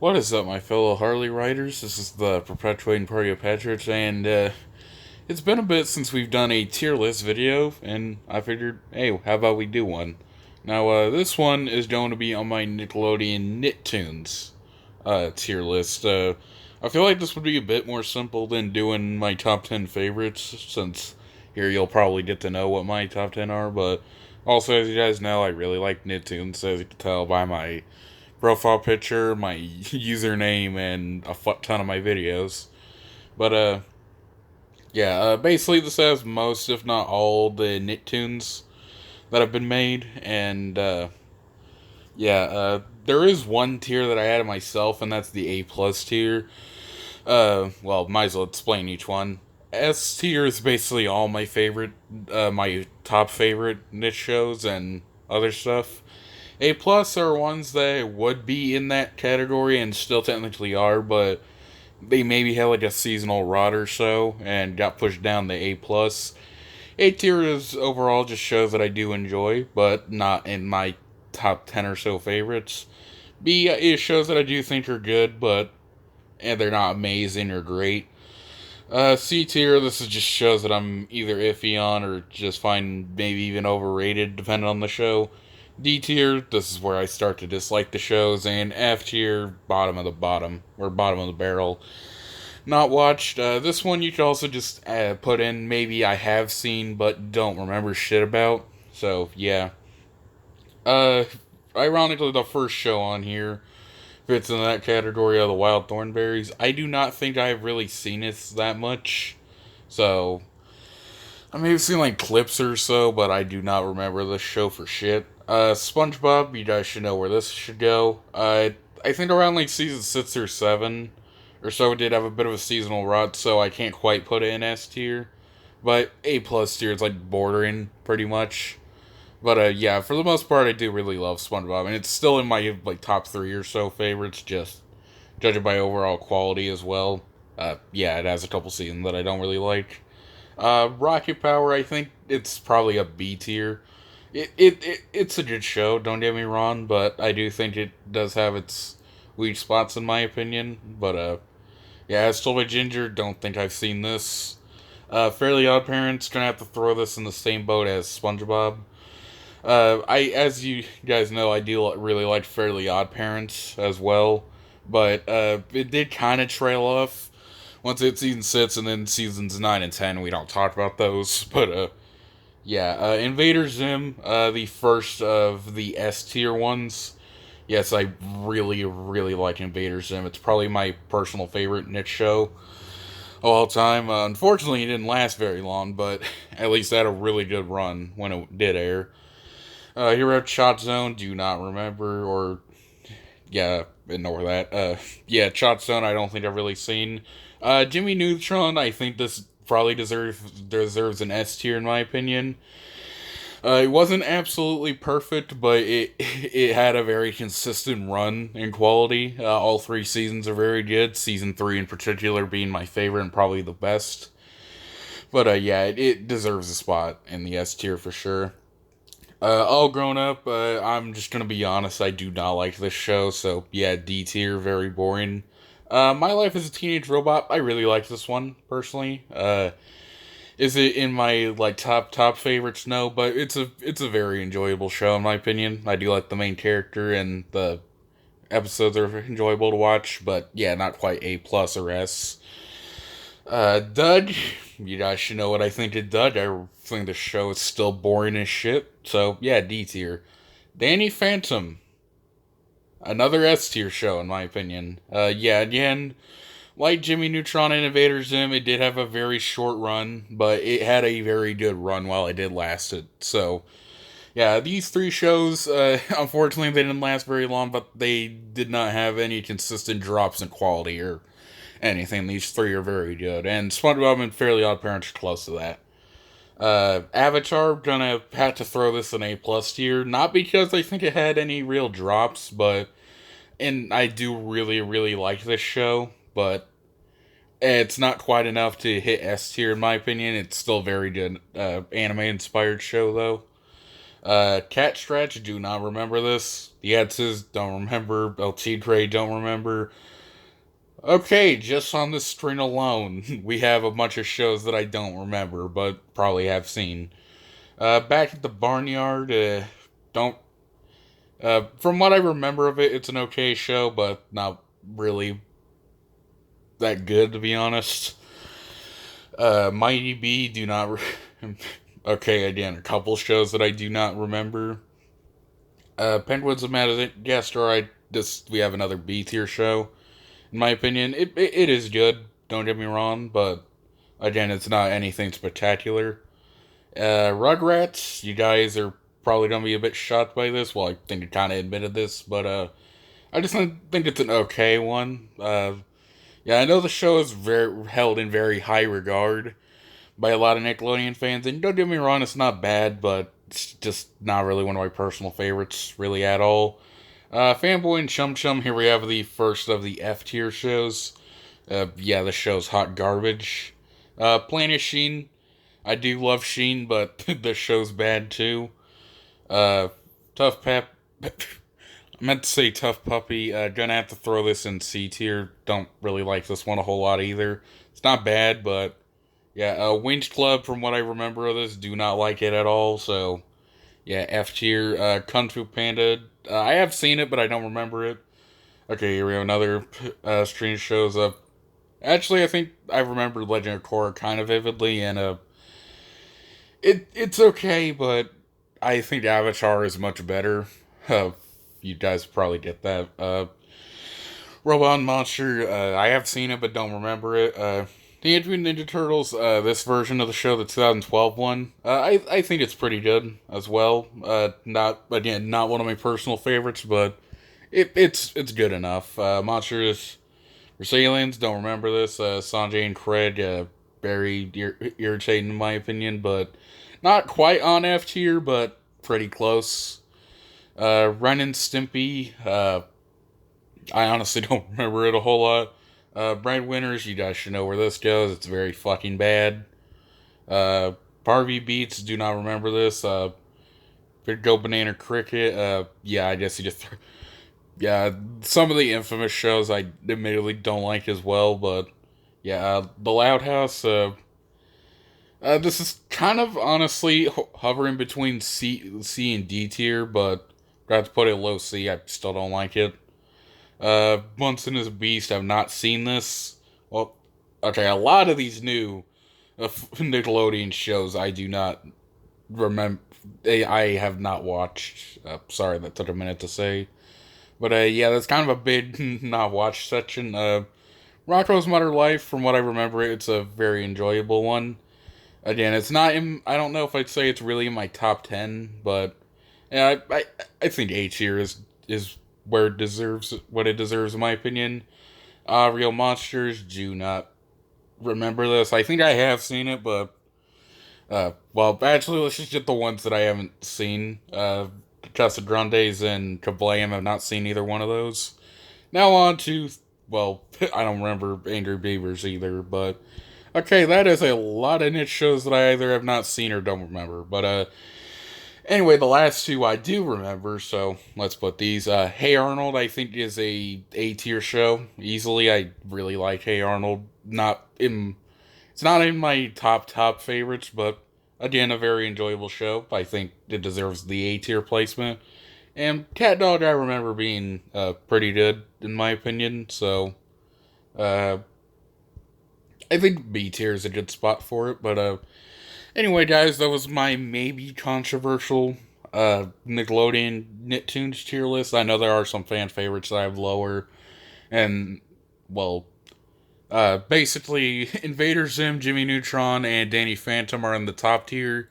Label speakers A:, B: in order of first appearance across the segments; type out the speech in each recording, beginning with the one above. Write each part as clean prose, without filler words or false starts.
A: What is up, my fellow Harley Riders? This is the Perpetuating Party of Patriots, and it's been a bit since we've done a tier list video, and I figured, hey, how about we do one? Now, this one is going to be on my Nickelodeon Nicktoons tier list. I feel like this would be a bit more simple than doing my top 10 favorites, since here you'll probably get to know what my top 10 are, but also, as you guys know, I really like Nicktoons, as you can tell by my profile picture, my username, and a fuck ton of my videos. But basically this has most, if not all, the Nicktoons that have been made, and there is one tier that I added myself, and that's the A plus tier. Well, might as well explain each one. S tier is basically all my favorite, my top favorite niche shows and other stuff. A plus are ones that would be in that category and still technically are, but they maybe had like a seasonal rot or so and got pushed down to A plus. A tier is overall just shows that I do enjoy, but not in my top 10 or so favorites. B is shows that I do think are good, but and they're not amazing or great. C tier, this is just shows that I'm either iffy on or just find maybe even overrated, depending on the show. D tier, this is where I start to dislike the shows, and F tier, bottom of the bottom, or bottom of the barrel. Not watched. This one you could also just put in maybe I have seen but don't remember shit about. So, yeah. Uh, Ironically, the first show on here fits in that category of the Wild Thornberrys. I do not think I've really seen it that much. So, I may have seen like clips or so, but I do not remember this show for shit. Spongebob, you guys should know where this should go. I think around like season 6 or 7 or so it did have a bit of a seasonal rut, so I can't quite put it in S tier. But A plus tier is like bordering pretty much. But yeah, for the most part, I do really love SpongeBob, and it's still in my like top 3 or so favorites, just judging by overall quality as well. Yeah, it has a couple seasons that I don't really like. Rocket Power, I think it's probably a B tier. It's a good show, don't get me wrong, but I do think it does have its weak spots in my opinion. But yeah, as told by Ginger, don't think I've seen this. Fairly Odd Parents, gonna have to throw this in the same boat as SpongeBob. As you guys know, I do really like Fairly Odd Parents as well, but it did kind of trail off once it season 6, and then seasons 9 and 10. We don't talk about those, but yeah, Invader Zim, the first of the S tier ones. Yes, I really, really like Invader Zim. It's probably my personal favorite niche show of all time. Unfortunately, it didn't last very long, but at least it had a really good run when it did air. Hero Shot Zone, do not remember, or yeah, ignore that. Yeah, Shot Zone, I don't think I've really seen. Jimmy Neutron, I think this probably deserves an S tier in my opinion. It wasn't absolutely perfect, but it had a very consistent run in quality. All 3 seasons are very good. Season 3 in particular being my favorite and probably the best. But yeah, it deserves a spot in the S tier for sure. All grown up, I'm just gonna be honest, I do not like this show, so yeah, D tier, very boring. My Life as a Teenage Robot, I really like this one, personally. Is it in my, like, top favorites? No, but it's a very enjoyable show, in my opinion. I do like the main character, and the episodes are enjoyable to watch, but yeah, not quite A plus or S. Doug, you guys should know what I think of Doug. I think the show is still boring as shit. So, yeah, D tier. Danny Phantom. Another S tier show, in my opinion. Yeah, again, like Jimmy Neutron and Invader Zim, it did have a very short run, but it had a very good run while it did last it. So, yeah, these 3 shows, unfortunately, they didn't last very long, but they did not have any consistent drops in quality or anything. These 3 are very good, and SpongeBob and Fairly Odd Parents are close to that. Avatar, gonna have to throw this in A plus tier, not because I think it had any real drops, but, and I do really, really like this show, but it's not quite enough to hit S tier in my opinion. It's still a very good, anime-inspired show, though. Cat Stretch, do not remember this. The Etzes, don't remember. El Tigre, don't remember. Okay, just on this string alone, we have a bunch of shows that I don't remember, but probably have seen. Back at the Barnyard, don't. From what I remember of it, it's an okay show, but not really that good, to be honest. Mighty B, do not. Okay, again, a couple shows that I do not remember. Penguins of Madagascar, we have another B tier show. In my opinion, it is good. Don't get me wrong, but again, it's not anything spectacular. Rugrats, you guys are probably gonna be a bit shocked by this. Well, I think I kind of admitted this, but I just think it's an okay one. Yeah, I know the show is very held in very high regard by a lot of Nickelodeon fans, and don't get me wrong, it's not bad, but it's just not really one of my personal favorites, really at all. Fanboy and Chum Chum, here we have the first of the F tier shows. Yeah, the show's hot garbage. Planet Sheen, I do love Sheen, but the show's bad too. Uh, Tough Pep, I meant to say Tough Puppy. Gonna have to throw this in C tier. Don't really like this one a whole lot either. It's not bad, but yeah, Winch Club, from what I remember of this, do not like it at all. So yeah, F tier. Kung Fu Panda, I have seen it, but I don't remember it. Okay, here we have another stream shows up. Actually, I think I remember Legend of Korra kind of vividly, and it's okay, but I think Avatar is much better. You guys probably get that. Robot Monster, I have seen it, but don't remember it. Teenage Mutant Ninja Turtles, this version of the show, the 2012 one, I think it's pretty good as well. Not one of my personal favorites, but it's good enough. Monsters vs. Aliens, don't remember this. Sanjay and Craig, very irritating in my opinion, but not quite on F tier, but pretty close. Ren and Stimpy, I honestly don't remember it a whole lot. Breadwinners, you guys should know where this goes. It's very fucking bad. Barbie Beats, do not remember this. Big Go Banana Cricket, yeah, I guess you just... Yeah, some of the infamous shows I admittedly don't like as well, but... Yeah, The Loud House, this is kind of honestly hovering between C and D tier, but got to put it low C. I still don't like it. Bunsen is a Beast. I've not seen this. Well, okay, a lot of these new Nickelodeon shows I do not remember. I have not watched. Sorry, that took a minute to say. But yeah, that's kind of a big not watch section. Rocko's Modern Life, from what I remember, it's a very enjoyable one. Again, it's not in, I don't know if I'd say it's really in my top 10, but yeah, I think A tier is where it deserves what it deserves in my opinion. Real Monsters, do not remember this. I think I have seen it, but well, actually, let's just get the ones that I haven't seen. Casa Grandes and Kablam, have not seen either one of those. Now on to, well, I don't remember Angry Beavers either, but okay, that is a lot of niche shows that I either have not seen or don't remember. But anyway, the last two I do remember, so let's put these. Hey Arnold, I think is a tier show easily. I really like Hey Arnold. It's not in my top favorites, but again, a very enjoyable show. I think it deserves the A tier placement. And Cat Dog, I remember being pretty good in my opinion. So I think B tier is a good spot for it. But anyway, guys, that was my maybe controversial Nickelodeon Nicktoons tier list. I know there are some fan favorites that I have lower. And, well, basically, Invader Z, Jimmy Neutron, and Danny Phantom are in the top tier.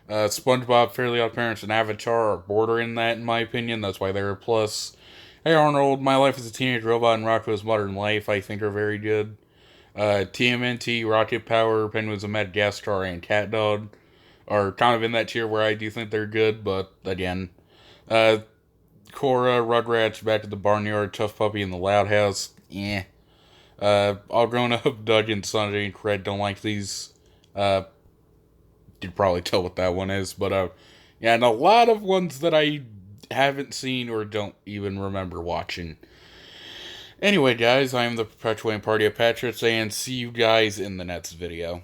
A: Spongebob, Fairly Odd Parents, and Avatar are bordering that, in my opinion. That's why they're a plus. Hey Arnold, My Life as a Teenage Robot, and Rocko's Modern Life, I think, are very good. TMNT, Rocket Power, Penguins of Madagascar, and Cat Dog are kind of in that tier where I do think they're good, but again, Korra, Rugrats, Back to the Barnyard, Tough Puppy, and The Loud House, All Grown Up, Doug, and Sanjay and Craig don't like these. You'd probably tell what that one is, but Yeah, and a lot of ones that I haven't seen or don't even remember watching. Anyway, guys, I am the Perpetuating Party of Patriots, and see you guys in the next video.